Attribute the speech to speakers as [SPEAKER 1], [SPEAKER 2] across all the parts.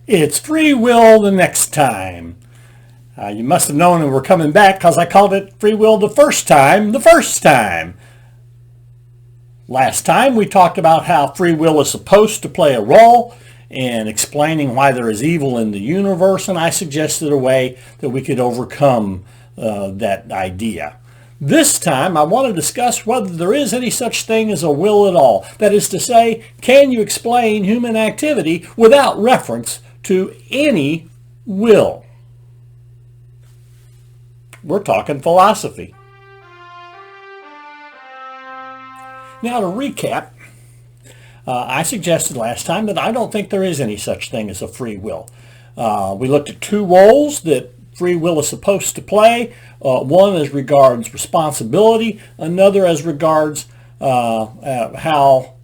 [SPEAKER 1] It's free will the next time. You must have known we're coming back because I called it free will the first time. Last time we talked about how free will is supposed to play a role in explaining why there is evil in the universe, and I suggested a way that we could overcome that idea. This time I want to discuss whether there is any such thing as a will at all. That is to say, can you explain human activity without reference to any will? We're talking philosophy. Now, to recap, I suggested last time that I don't think there is any such thing as a free will. We looked at two roles that free will is supposed to play. One as regards responsibility, another as regards how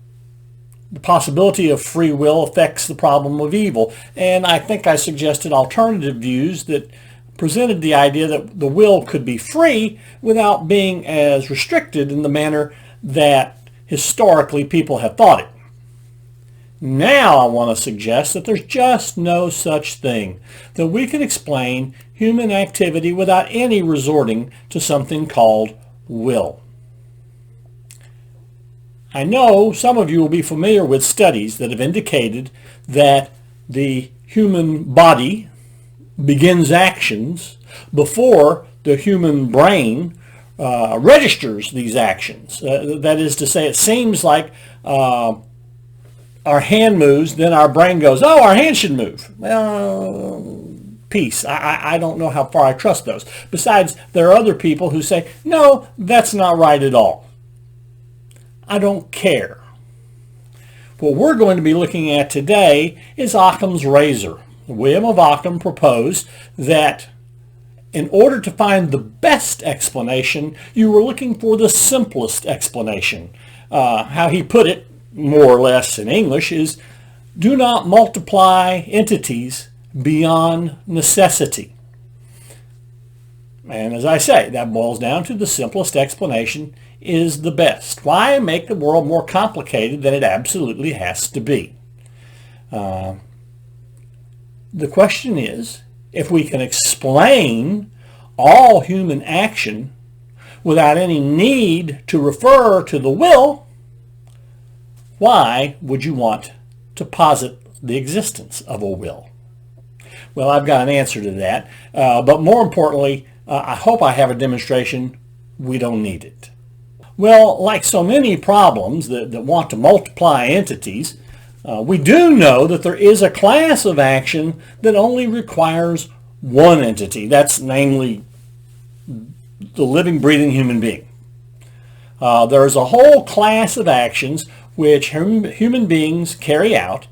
[SPEAKER 1] the possibility of free will affects the problem of evil. And I think I suggested alternative views that presented the idea that the will could be free without being as restricted in the manner that historically people have thought it. Now I want to suggest that there's just no such thing, that we can explain human activity without any resorting to something called will. I know some of you will be familiar with studies that have indicated that the human body begins actions before the human brain registers these actions. That is to say, it seems like our hand moves, then our brain goes, oh, our hand should move. Well, peace. I don't know how far I trust those. Besides, there are other people who say, no, that's not right at all. I don't care. What we're going to be looking at today is Occam's razor. William of Occam proposed that in order to find the best explanation, you were looking for the simplest explanation. How he put it, more or less in English, is do not multiply entities beyond necessity. And as I say, that boils down to the simplest explanation is the best. Why make the world more complicated than it absolutely has to be? The question is, if we can explain all human action without any need to refer to the will, why would you want to posit the existence of a will? Well, I've got an answer to that, but more importantly, I hope I have a demonstration we don't need it. Well, like so many problems that want to multiply entities, we do know that there is a class of action that only requires one entity. That's namely the living, breathing human being. There's a whole class of actions which human beings carry out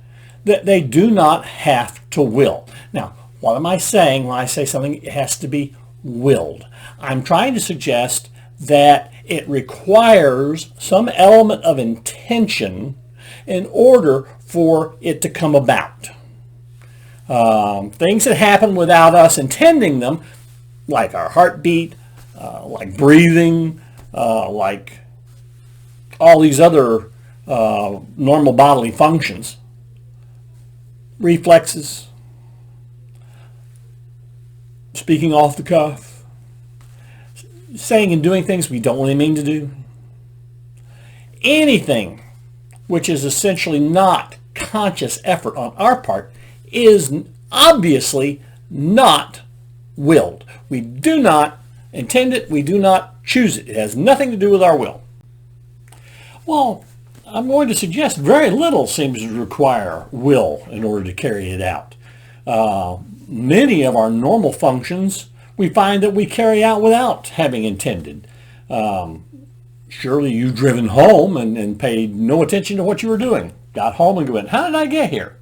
[SPEAKER 1] that they do not have to will. Now, what am I saying when I say something has to be willed? I'm trying to suggest that it requires some element of intention in order for it to come about. Things that happen without us intending them, like our heartbeat, like breathing, like all these other normal bodily functions, reflexes, speaking off the cuff, saying and doing things we don't really mean to do. Anything which is essentially not conscious effort on our part is obviously not willed. We do not intend it. We do not choose it. It has nothing to do with our will. Well, I'm going to suggest very little seems to require will in order to carry it out. Many of our normal functions we find that we carry out without having intended. Surely you've driven home and paid no attention to what you were doing. Got home and went, how did I get here?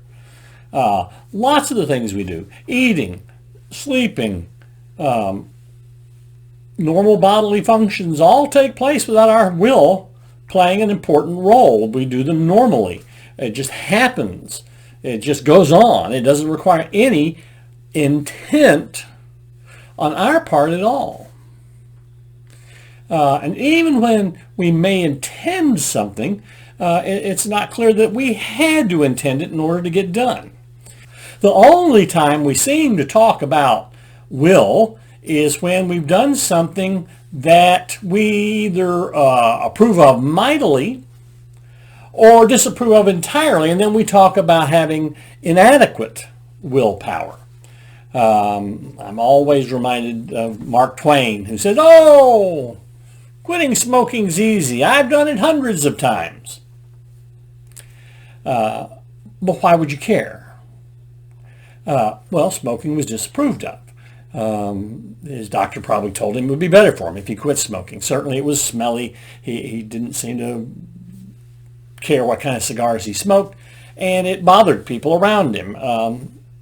[SPEAKER 1] Lots of the things we do, eating, sleeping, normal bodily functions all take place without our will playing an important role. We do them normally. It just happens. It just goes on. It doesn't require any intent on our part at all. And even when we may intend something, it's not clear that we had to intend it in order to get done. The only time we seem to talk about will is when we've done something that we either approve of mightily or disapprove of entirely, and then we talk about having inadequate willpower. I'm always reminded of Mark Twain, who says, "Oh, quitting smoking's easy. I've done it hundreds of times." But why would you care? Well, smoking was disapproved of. His doctor probably told him it would be better for him if he quit smoking. Certainly it was smelly. He didn't seem to care what kind of cigars he smoked, and it bothered people around him.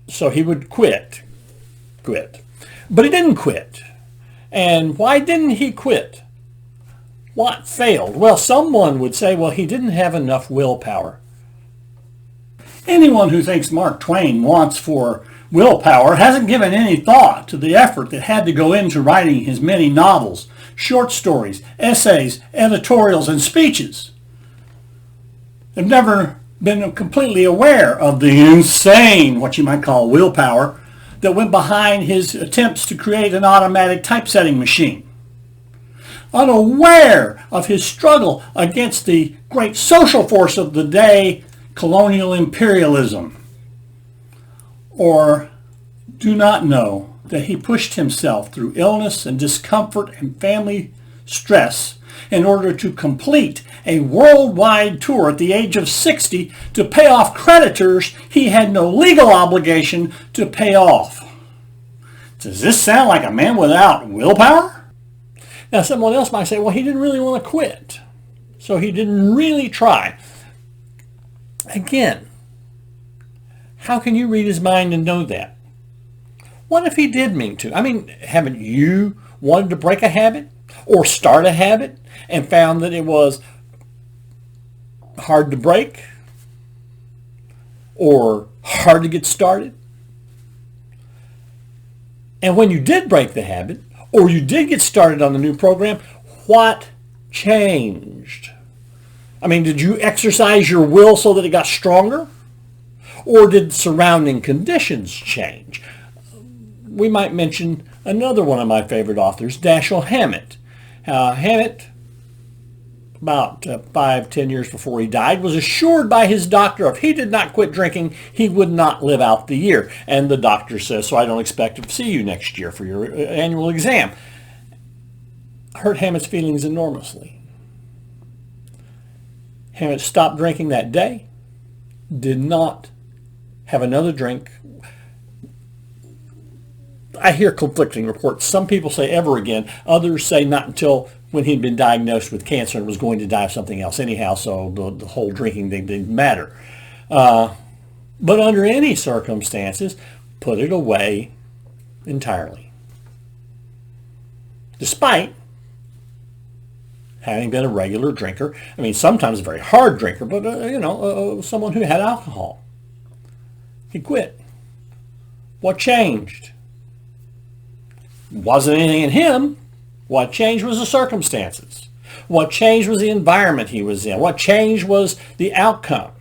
[SPEAKER 1] So he would quit. But he didn't quit. And why didn't he quit? What failed? Well, someone would say, well, he didn't have enough willpower. Anyone who thinks Mark Twain wants for willpower hasn't given any thought to the effort that had to go into writing his many novels, short stories, essays, editorials, and speeches. They've never been completely aware of the insane, what you might call willpower, that went behind his attempts to create an automatic typesetting machine. Unaware of his struggle against the great social force of the day, colonial imperialism. Or do not know that he pushed himself through illness and discomfort and family stress in order to complete a worldwide tour at the age of 60 to pay off creditors he had no legal obligation to pay off. Does this sound like a man without willpower? Now someone else might say, well, he didn't really want to quit, so he didn't really try. Again, how can you read his mind and know that? What if he did mean to? I mean, haven't you wanted to break a habit or start a habit and found that it was hard to break or hard to get started? And when you did break the habit or you did get started on the new program, what changed? I mean, did you exercise your will so that it got stronger? Or did surrounding conditions change? We might mention another one of my favorite authors, Dashiell Hammett. Hammett, about 5-10 years before he died, was assured by his doctor if he did not quit drinking, he would not live out the year. And the doctor says, so I don't expect to see you next year for your annual exam. Hurt Hammett's feelings enormously. Hammett stopped drinking that day, did not have another drink. I hear conflicting reports. Some people say ever again. Others say not until when he'd been diagnosed with cancer and was going to die of something else anyhow, so the whole drinking thing didn't matter. But under any circumstances, put it away entirely. Despite having been a regular drinker, I mean, sometimes a very hard drinker, but, someone who had alcohol. He quit. What changed? Wasn't anything in him. What changed was the circumstances. What changed was the environment he was in. What changed was the outcome.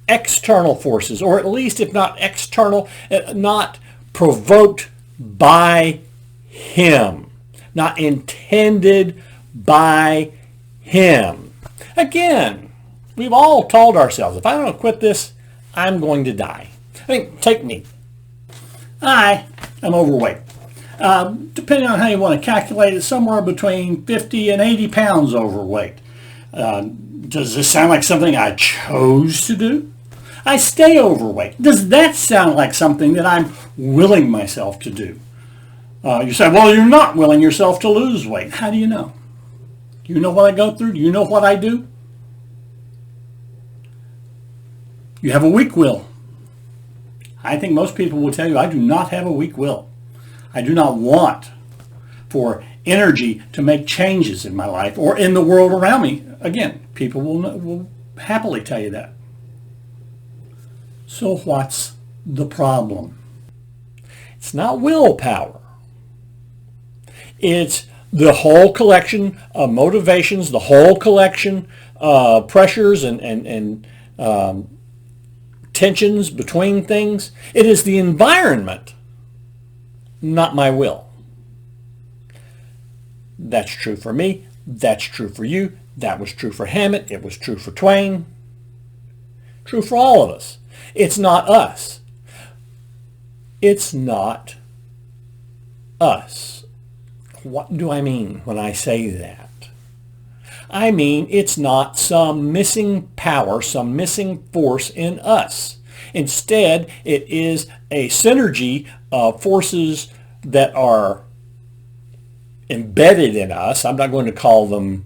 [SPEAKER 1] External forces, or at least if not external, not provoked by him, not intended by him. Again, we've all told ourselves, if I don't quit this, I'm going to die. I mean, take me. I am overweight. Depending on how you want to calculate it, somewhere between 50 and 80 pounds overweight. Does this sound like something I chose to do? I stay overweight. Does that sound like something that I'm willing myself to do? You say, well, you're not willing yourself to lose weight. How do you know? Do you know what I go through? Do you know what I do? You have a weak will. I think most people will tell you I do not have a weak will. I do not want for energy to make changes in my life or in the world around me. Again, people will happily tell you that. So what's the problem? It's not willpower. It's the whole collection of motivations, the whole collection of pressures and tensions between things. It is the environment, not my will. That's true for me. That's true for you. That was true for Hammett. It was true for Twain. True for all of us. It's not us. It's not us. What do I mean when I say that? I mean it's not some missing power, some missing force in us. Instead, it is a synergy of forces that are embedded in us. I'm not going to call them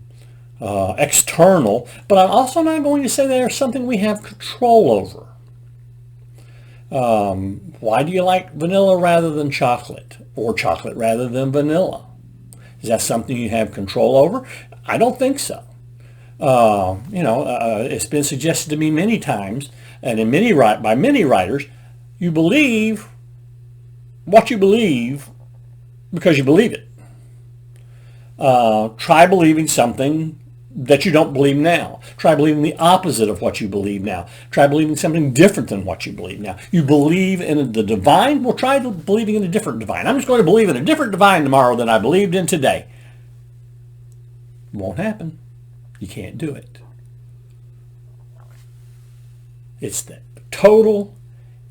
[SPEAKER 1] external, but I'm also not going to say they're something we have control over. Why do you like vanilla rather than chocolate, or chocolate rather than vanilla? Is that something you have control over? I don't think so. It's been suggested to me many times, and by many writers, you believe what you believe because you believe it. Try believing something that you don't believe now. Try believing the opposite of what you believe now. Try believing something different than what you believe now. You believe in the divine? Well, try believing in a different divine. I'm just going to believe in a different divine tomorrow than I believed in today. It won't happen. You can't do it. It's the total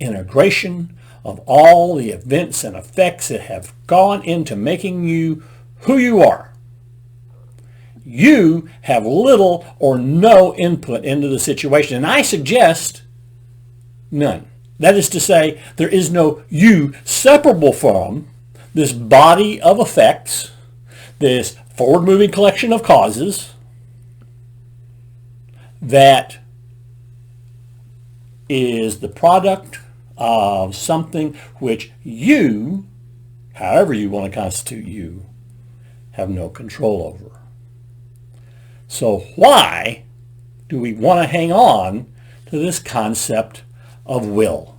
[SPEAKER 1] integration of all the events and effects that have gone into making you who you are. You have little or no input into the situation, and I suggest none. That is to say, there is no you separable from this body of effects, this forward-moving collection of causes that is the product of something which you, however you want to constitute you, have no control over. So why do we want to hang on to this concept of will?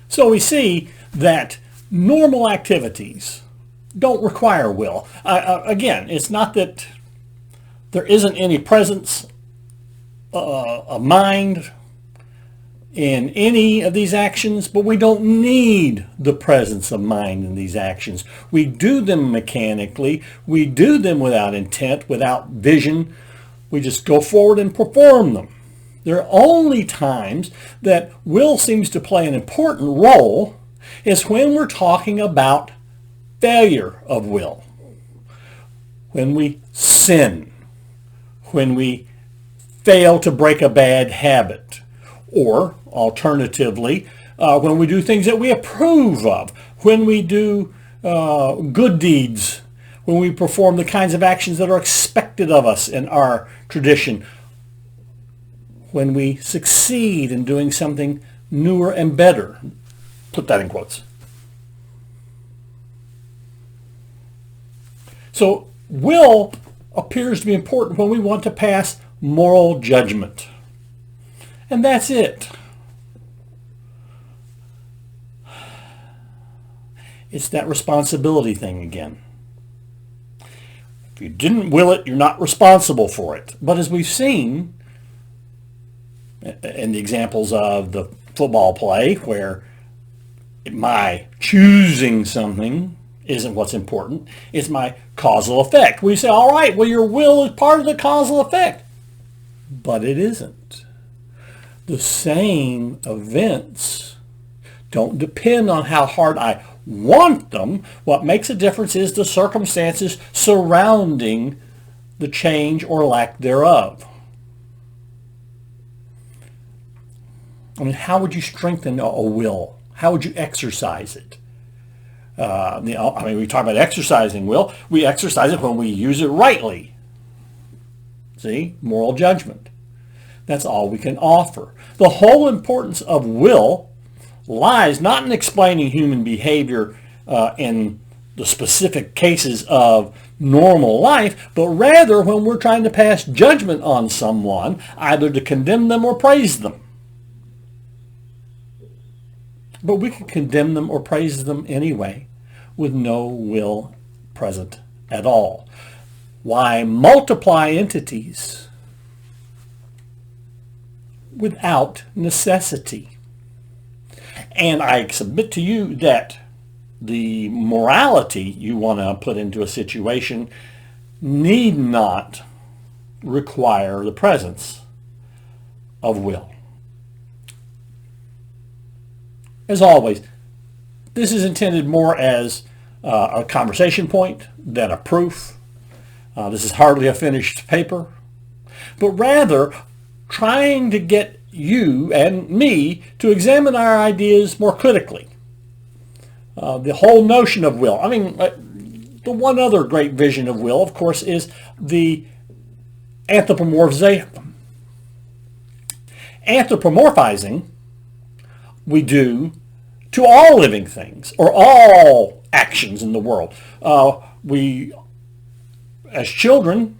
[SPEAKER 1] So we see that normal activities don't require will. Again, it's not that there isn't any presence of mind in any of these actions, but we don't need the presence of mind in these actions. We do them mechanically. We do them without intent, without vision. We just go forward and perform them. There are only times that will seems to play an important role is when we're talking about failure of will, when we sin, when we fail to break a bad habit, or alternatively, when we do things that we approve of, when we do good deeds, when we perform the kinds of actions that are expected of us in our tradition, when we succeed in doing something newer and better. Put that in quotes. So will appears to be important when we want to pass moral judgment. And that's it. It's that responsibility thing again. If you didn't will it, you're not responsible for it. But as we've seen in the examples of the football play, where my choosing something isn't what's important, it's my causal effect. We say, all right, well, your will is part of the causal effect. But it isn't. The same events don't depend on how hard I want them. What makes a difference is the circumstances surrounding the change or lack thereof. I mean, how would you strengthen a will? How would you exercise it? We talk about exercising will. We exercise it when we use it rightly. See? Moral judgment. That's all we can offer. The whole importance of will lies not in explaining human behavior in the specific cases of normal life, but rather when we're trying to pass judgment on someone, either to condemn them or praise them. But we can condemn them or praise them anyway with no will present at all. Why multiply entities without necessity. And I submit to you that the morality you want to put into a situation need not require the presence of will. As always, this is intended more as a conversation point than a proof. This is hardly a finished paper, but rather trying to get you and me to examine our ideas more critically. The whole notion of will. I mean, the one other great vision of will, of course, is the anthropomorphization. Anthropomorphizing we do to all living things or all actions in the world. We, as children,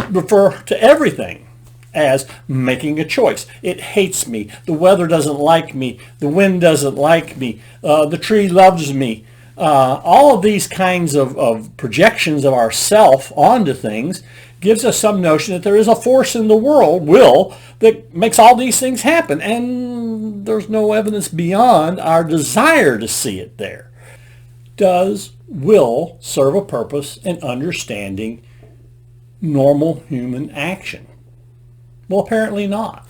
[SPEAKER 1] refer to everything as making a choice. It hates me. The weather doesn't like me. The wind doesn't like me. The tree loves me. All of these kinds of projections of ourself onto things gives us some notion that there is a force in the world, will, that makes all these things happen. And there's no evidence beyond our desire to see it there. Does will serve a purpose in understanding normal human action? Well, apparently not.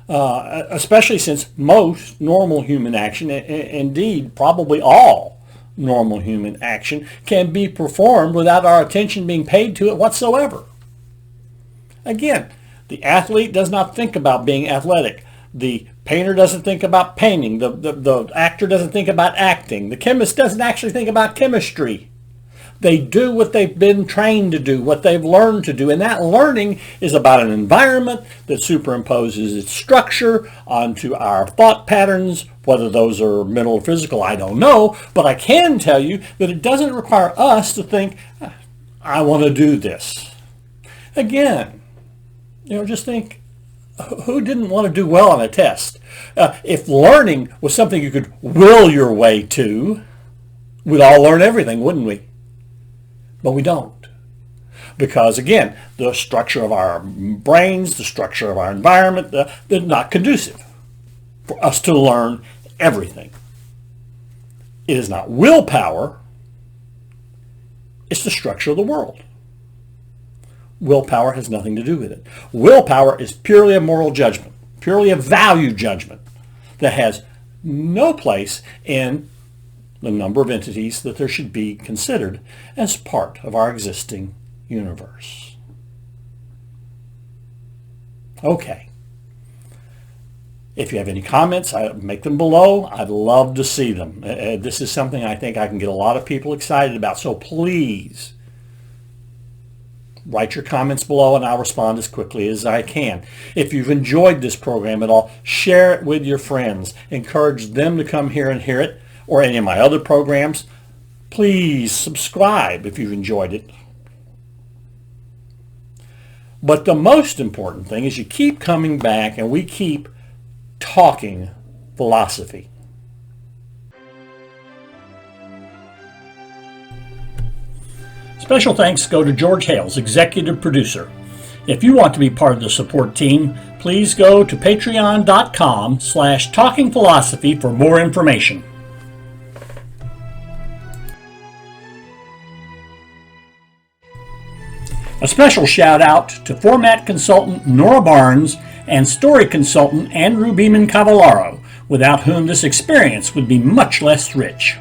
[SPEAKER 1] Especially since most normal human action, indeed probably all normal human action, can be performed without our attention being paid to it whatsoever. Again, the athlete does not think about being athletic. The painter doesn't think about painting. The actor doesn't think about acting. The chemist doesn't actually think about chemistry. They do what they've been trained to do, what they've learned to do. And that learning is about an environment that superimposes its structure onto our thought patterns. Whether those are mental or physical, I don't know. But I can tell you that it doesn't require us to think, I want to do this. Again, just think, who didn't want to do well on a test? If learning was something you could will your way to, we'd all learn everything, wouldn't we? But we don't. Because again, the structure of our brains, the structure of our environment, they're not conducive for us to learn everything. It is not willpower, it's the structure of the world. Willpower has nothing to do with it. Willpower is purely a moral judgment, purely a value judgment that has no place in the number of entities that there should be considered as part of our existing universe. Okay. If you have any comments, make them below. I'd love to see them. This is something I think I can get a lot of people excited about. So please write your comments below and I'll respond as quickly as I can. If you've enjoyed this program at all, share it with your friends. Encourage them to come here and hear it, or any of my other programs. Please subscribe if you've enjoyed it. But the most important thing is you keep coming back and we keep talking philosophy. Special thanks go to George Hales, executive producer. If you want to be part of the support team, please go to patreon.com/talkingphilosophy for more information. A special shout out to format consultant Nora Barnes and story consultant Andrew Beeman Cavallaro, without whom this experience would be much less rich.